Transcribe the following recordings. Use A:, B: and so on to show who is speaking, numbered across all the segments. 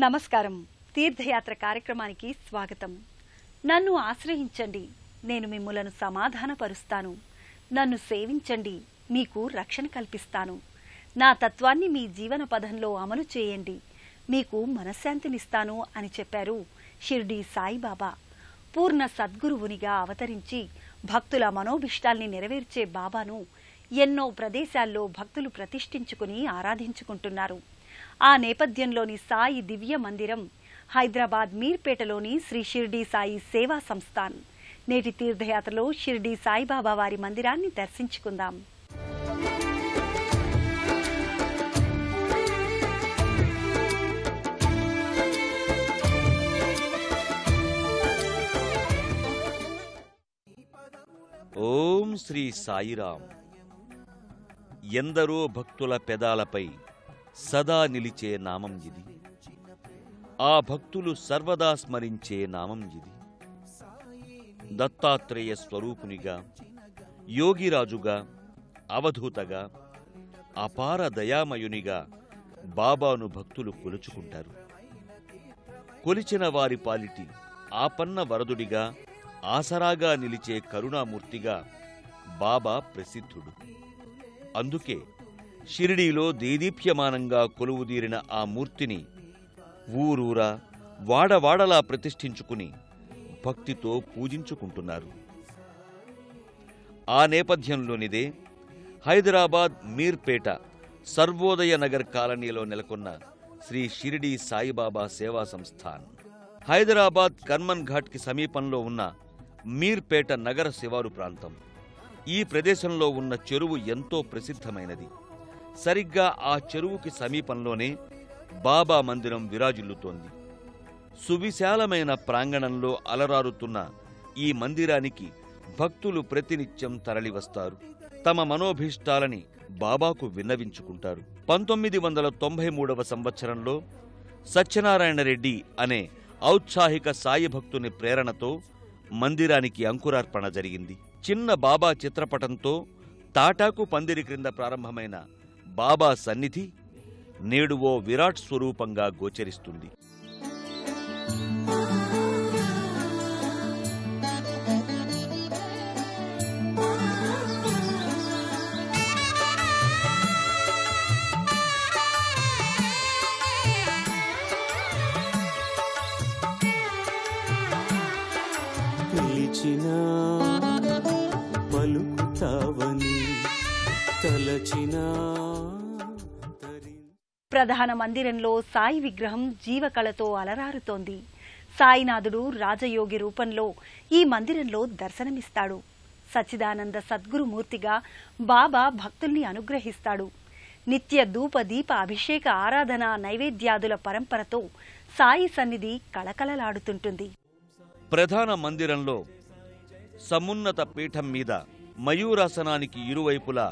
A: నమస్కారం. తీర్థయాత్ర కార్యక్రమానికి స్వాగతం. నన్ను ఆశ్రయించండి, నేను మిమ్ములను సమాధానపరుస్తాను. నన్ను సేవించండి, మీకు రక్షణ కల్పిస్తాను. నా తత్వాన్ని మీ జీవన పదంలో అమలు చేయండి, మీకు మనశ్శాంతినిస్తాను అని చెప్పారు షిర్డీ సాయిబాబా. పూర్ణ సద్గురువునిగా అవతరించి భక్తుల మనోభిష్టాల్ని నెరవేర్చే బాబాను ఎన్నో ప్రదేశాల్లో భక్తులు ప్రతిష్ఠించుకుని ఆరాధించుకుంటున్నారు. ఆ నేపథ్యంలోని సాయి దివ్య మందిరం హైదరాబాద్ మీర్పేటలోని శ్రీ షిర్డీ సాయి సేవా సంస్థాన్. నేటి తీర్థయాత్రలో షిర్డీ సాయిబాబా వారి మందిరాన్ని దర్శించుకుందాం.
B: ఓం శ్రీ సాయిరాం. ఎందరో భక్తుల పెదాలపై సదా నిలిచే నామం ఇది. ఆ భక్తులు సర్వదా స్మరించే నామం ఇది. దత్తాత్రేయ స్వరూపునిగా, యోగిరాజుగా, అవధూతగా, అపార దయామయునిగా బాబాను భక్తులు కొలుచుకుంటారు. కొలిచిన వారి పాలిటి ఆపన్న వరదుడిగా, ఆసరాగా నిలిచే కరుణామూర్తిగా బాబా ప్రసిద్ధుడు. అందుకే షిరిడీలో దేదీప్యమానంగా కొలువుదీరిన ఆ మూర్తిని ఊరూరా, వాడవాడలా ప్రతిష్ఠించుకుని భక్తితో పూజించుకుంటున్నారు. ఆ నేపథ్యంలోనిదే హైదరాబాద్ మీర్పేట సర్వోదయ నగర్ కాలనీలో నెలకొన్న శ్రీ షిరిడీ సాయిబాబా సేవా సంస్థాన్. హైదరాబాద్ కర్మన్ ఘాట్కి సమీపంలో ఉన్న మీర్పేట నగర శివారు ప్రాంతం. ఈ ప్రదేశంలో ఉన్న చెరువు ఎంతో ప్రసిద్ధమైనది. సరిగ్గా ఆ చెరువుకి సమీపంలోనే బాబా మందిరం విరాజిల్లుతోంది. సువిశాలమైన ప్రాంగణంలో అలరారుతున్న ఈ మందిరానికి భక్తులు ప్రతినిత్యం తరలివస్తారు. తమ మనోభీష్టాలని బాబాకు విన్నవించుకుంటారు. 1993వ సంవత్సరంలో సత్యనారాయణ రెడ్డి అనే ఔత్సాహిక సాయి భక్తుని ప్రేరణతో మందిరానికి అంకురార్పణ జరిగింది. చిన్న బాబా చిత్రపటంతో తాటాకు పందిరి క్రింద ప్రారంభమైన బాబా సన్నిధి నేడు ఓ విరాట్ స్వరూపంగా గోచరిస్తుంది.
A: ప్రధాన మందిరంలో సాయి విగ్రహం జీవకళతో అలరారుతోంది. సాయినాథుడు రాజయోగి రూపంలో ఈ మందిరంలో దర్శనమిస్తాడు. సచ్చిదానంద సద్గురుమూర్తిగా బాబా భక్తుల్ని అనుగ్రహిస్తాడు. నిత్య ధూప దీప అభిషేక ఆరాధన నైవేద్యాదుల పరంపరతో సాయి సన్నిధి కళకళలాడుతుంటుంది.
B: ప్రధాన మందిరంలో సమున్నత పీఠం మీద మయూరాసనానికి ఇరువైపులా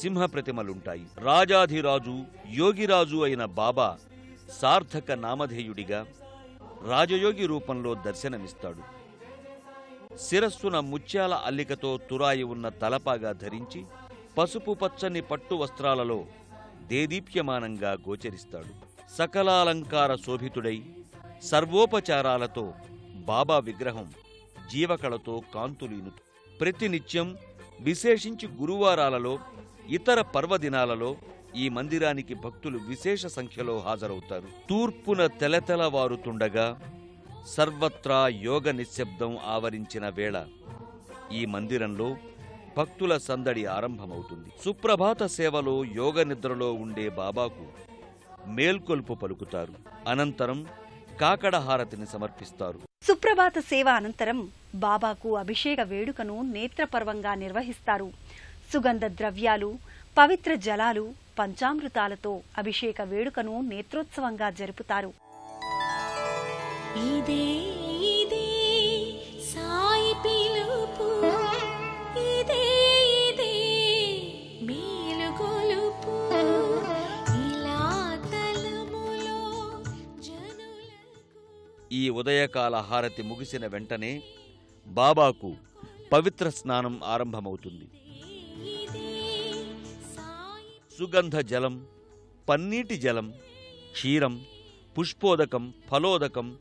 B: సింహప్రతిమలుంటాయి. రాజాధిరాజు యోగిరాజు అయిన బాబా సార్థక నామధేయుడిగా రాజయోగి రూపంలో దర్శనమిస్తాడు. శిరస్సున ముత్యాల అల్లికతో తురాయి ఉన్న తలపాగా ధరించి పసుపు పచ్చని పట్టు వస్త్రాలలో దేదీప్యమానంగా గోచరిస్తాడు. సకలాలంకార శోభితుడై సర్వోపచారాలతో బాబా విగ్రహం జీవకళతో కాంతులీను. ప్రతినిత్యం, విశేషించి గురువారాలలో, ఇతర పర్వదినాలలో ఈ మందిరానికి భక్తులు విశేష సంఖ్యలో హాజరవుతారు. తూర్పున తెలతెలవారుతుండగా సర్వత్రా యోగ నిశ్శబ్దం ఆవరించిన వేళ ఈ మందిరంలో భక్తుల సందడి ఆరంభమవుతుంది. సుప్రభాత సేవలో యోగ నిద్రలో ఉండే బాబాకు మేల్కొల్పు పలుకుతారు. అనంతరం కాకడహారతిని సమర్పిస్తారు.
A: సుప్రభాత సేవ అనంతరం బాబాకు అభిషేక వేడుకను నేత్రపర్వంగా నిర్వహిస్తారు. సుగంధ ద్రవ్యాలు, పవిత్ర జలాలు, పంచామృతాలతో అభిషేక వేడుకను నేత్రోత్సవంగా జరుపుతారు.
B: ఈ ఉదయకాల హారతి ముగిసిన వెంటనే బాబాకు పవిత్ర స్నానం ఆరంభమవుతుంది. సుగంధ జలం, పన్నీటి జలం, క్షీరం, పుష్పోదకం, ఫలోదకం,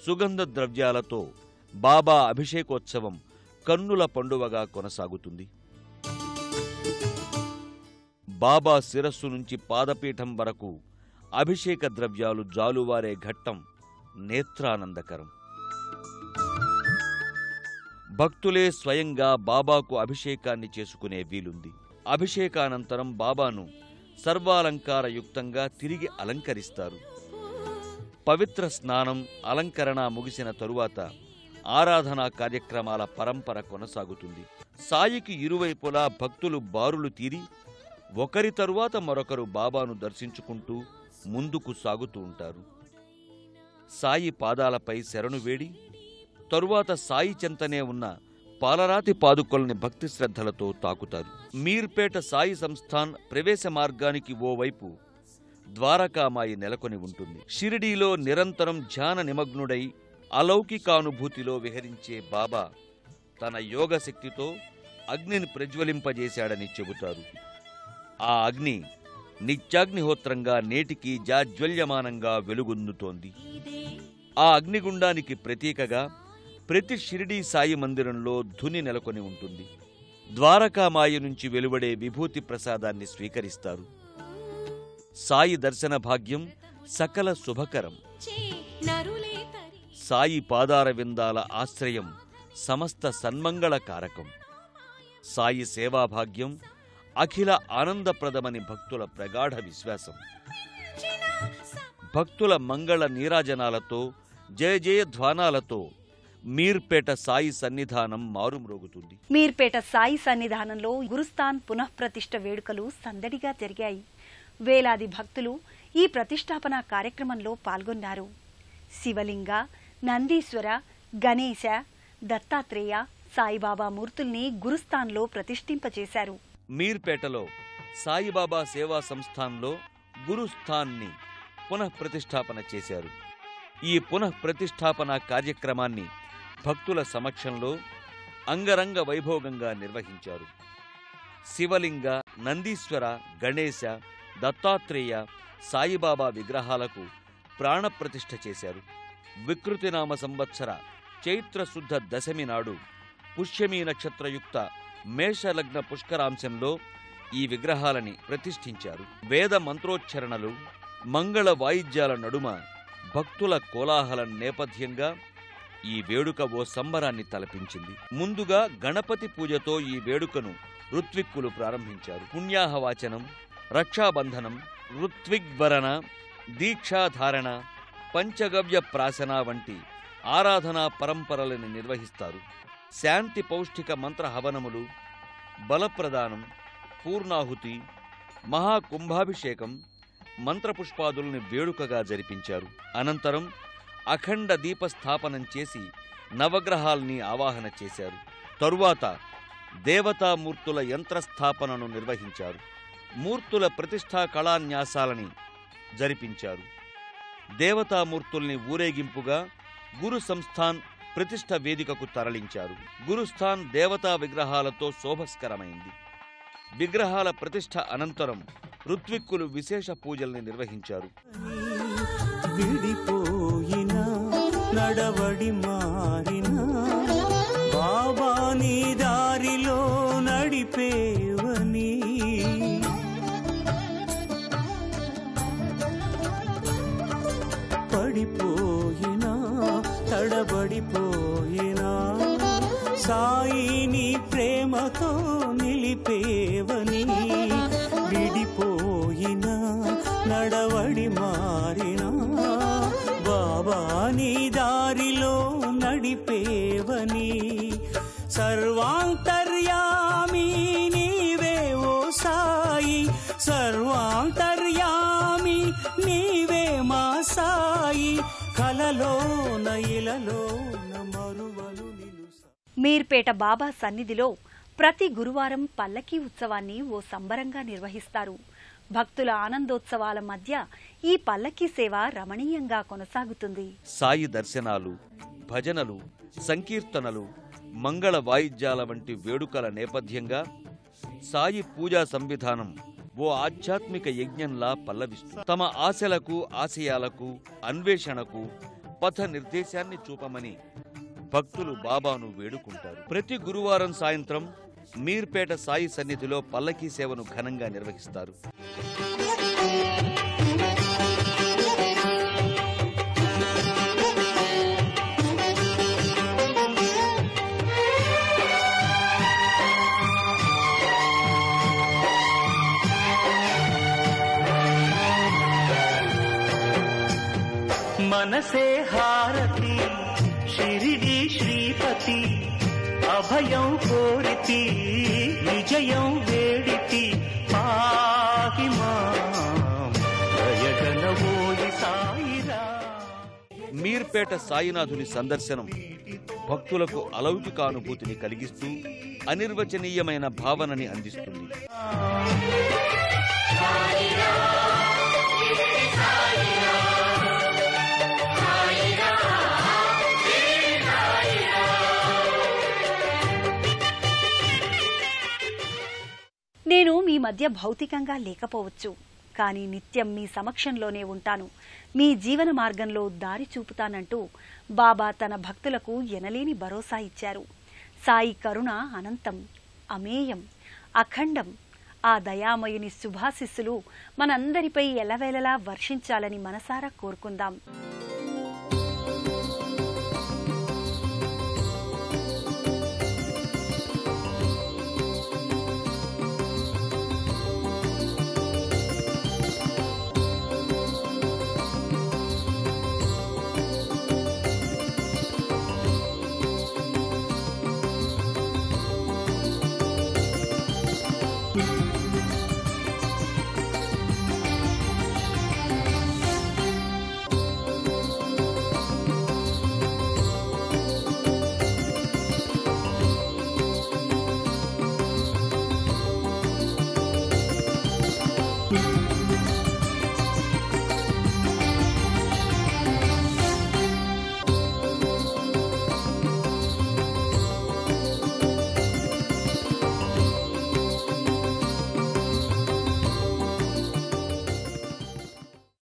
B: సుగంధ ద్రవ్యాలతో బాబా అభిషేకోత్సవం కన్నుల పండువగా కొనసాగుతుంది. బాబా శిరస్సు నుంచి పాదపీఠం వరకు అభిషేక ద్రవ్యాలు జాలువారే ఘట్టం నేత్రానందకరం. భక్తులే స్వయంగా బాబాకు అభిషేకాన్ని చేసుకునే వీలుంది. అభిషేకానంతరం బాబాను సర్వాలంకారయుక్తంగా తిరిగి అలంకరిస్తారు. పవిత్ర స్నానం, అలంకరణ ముగిసిన తరువాత ఆరాధనా కార్యక్రమాల పరంపర కొనసాగుతుంది. సాయికి ఇరువైపులా భక్తులు బారులు తీరి ఒకరి తరువాత మరొకరు బాబాను దర్శించుకుంటూ ముందుకు సాగుతూ ఉంటారు. సాయి పాదాలపై శరణు వేడి తరువాత సాయి చెంతనే ఉన్న పాలరాతి పాదుకల్ని భక్తి శ్రద్ధలతో తాకుతారు. మీర్పేట సాయి సంస్థాన్ ప్రవేశ మార్గానికి ఓవైపు ద్వారకామాయి నెలకొని ఉంటుంది. షిరిడీలో నిరంతరం ధ్యాన నిమగ్నుడై అలౌకికానుభూతిలో విహరించే బాబా తన యోగశక్తితో అగ్నిని ప్రజ్వలింపజేశాడని చెబుతారు. ఆ అగ్ని నిత్యాగ్నిహోత్రంగా నేటికి జాజ్వల్యమానంగా వెలుగొందుతోంది. ఆ అగ్నిగుండానికి ప్రతీకగా ప్రతి షిరిడీ సాయి మందిరంలో ధుని నెలకొని ఉంటుంది. ద్వారకామాయి నుంచి వెలువడే విభూతి ప్రసాదాన్ని స్వీకరిస్తారు. సాయి దర్శన భాగ్యం సకల శుభకరం. సాయి పాదార విందాల ఆశ్రయం సమస్త సన్మంగళ కారకం. సాయి సేవాభాగ్యం అఖిల ఆనందప్రదమని భక్తుల ప్రగాఢ విశ్వాసం. భక్తుల మంగళ నీరాజనాలతో జయ జయ ధ్వానాలతో మీర్పేట సాయి సన్నిధానం మారుమ్రోగుతుంది.
A: మీర్పేట సాయి సన్నిధానంలో గురుస్థాన్ పునఃప్రతిష్ఠ వేడుకలు సందడిగా జరిగాయి. వేలాది భక్తులు ఈ ప్రతిష్టాపన కార్యక్రమంలో పాల్గొన్నారు. శివలింగ, నందీశ్వర, గణేశ, దత్తాత్రేయ, సాయిబాబా మూర్తుల్ని గురుస్థాన్లో ప్రతిష్ఠింపచేశారు.
B: మీర్పేటలో సాయిబాబా సేవా సంస్థాన్లో గురుస్థాన్ని పునఃప్రతిష్ఠాపన చేశారు. ఈ పునఃప్రతిష్ఠాపన కార్యక్రమాన్ని భక్తుల సమక్షంలో అంగరంగ వైభోగంగా నిర్వహించారు. శివలింగ, నందీశ్వర, గణేశ, దత్తాత్రేయ, సాయిబాబా విగ్రహాలకు ప్రాణప్రతిష్ఠ చేశారు. వికృతినామ సంవత్సర చైత్రశుద్ధ దశమి నాడు పుష్యమీ నక్షత్రయుక్త మేషలగ్న పుష్కరాంశంలో ఈ విగ్రహాలని ప్రతిష్ఠించారు. వేద మంత్రోచ్చరణలు, మంగళ వాయిద్యాల నడుమ భక్తుల కోలాహలం నేపథ్యంగా ఈ వేడుక ఓ సంబరాన్ని తలపించింది. ముందుగా గణపతి పూజతో ఈ వేడుకను ఋత్విక్కులు ప్రారంభించారు. పుణ్యాహవాచనం, రక్షాబంధనం, ఋత్విగ్వరణ, దీక్షాధారణ, పంచగవ్య ప్రాశన వంటి ఆరాధనా పరంపరలను నిర్వహిస్తారు. శాంతి పౌష్టిక మంత్ర హవనములు, బలప్రదానం, పూర్ణాహుతి, మహాకుంభాభిషేకం, మంత్రపుష్పాదుల్ని వేడుకగా జరిపించారు. అనంతరం అఖండ దీపస్థాపనం చేసి నవగ్రహాల్ని ఆవాహన చేశారు. తరువాత దేవతామూర్తుల యంత్రస్థాపనను నిర్వహించారు. మూర్తుల ప్రతిష్ఠా కళాన్యాసాలని జరిపించారు. దేవతామూర్తుల్ని ఊరేగింపుగా గురు సంస్థాన్ ప్రతిష్ఠ వేదికకు తరలించారు. గురుస్థాన్ దేవతా విగ్రహాలతో శోభస్కరమైంది. విగ్రహాల ప్రతిష్ఠ అనంతరం ఋత్విక్కులు విశేష పూజల్ని నిర్వహించారు.
C: విడిపోయినా నడవడి మారినా బాబా నీ దారిలో నడిపేవని, పడిపోయినా తడబడిపోయినా సాయిని ప్రేమతో నిలిపేవని, విడిపోయినా నడవడి మారినా బాబా నీ దారిలో నడిపేవని, సర్వాంతర్యామి నీవే ఓ సాయి, సర్వాంతర్యామి నీవే మా సాయి, కలలోన ఇలలోన మరువను నిలు.
A: మీర్పేట బాబా సన్నిధిలో ప్రతి గురువారం పల్లకీ ఉత్సవాన్ని ఓ సంబరంగా నిర్వహిస్తారు. భక్తుల ఆనందోత్సవాల మధ్య ఈ పల్లకీ సేవ రమణీయంగా కొనసాగుతుంది.
B: సాయి దర్శనాలు, భజనలు, సంకీర్తనలు, మంగళ వాయిద్యాల వంటి వేడుకల నేపథ్యంగా సాయి పూజా సంవిధానం ఓ ఆధ్యాత్మిక యజ్ఞంలా పల్లవిస్తుంది. తమ ఆశలకు, ఆశయాలకు, అన్వేషణకు పథ నిర్దేశాన్ని చూపమని భక్తులు బాబాను వేడుకుంటారు. ప్రతి గురువారం సాయంత్రం మీర్పేట సాయి సన్నిధిలో పల్లకీ సేవను ఘనంగా నిర్వహిస్తారు.
C: మనసే హారతి షిరిడి శ్రీపతి అభయం కోరితి విజయం వేడితి పాహి మాం జయగణవోయి సాయిరా.
B: మీర్పేట సాయినాథుని సందర్శనం భక్తులకు అలౌకిక అనుభూతిని కలిగిస్తూ అనిర్వచనీయమైన భావనని అందిస్తుంది.
A: నేను మీ మధ్య భౌతికంగా లేకపోవచ్చు, కానీ నిత్యం మీ సమక్షంలోనే ఉంటాను, మీ జీవన మార్గంలో దారి చూపుతానంటూ బాబా తన భక్తులకు ఎనలేని భరోసా ఇచ్చారు. సాయి కరుణ అనంతం, అమేయం, అఖండం. ఆ దయామయుని శుభాశిస్సులు మనందరిపై ఎల్లవేళలా వర్షించాలని మనసారా కోరుకుందాం.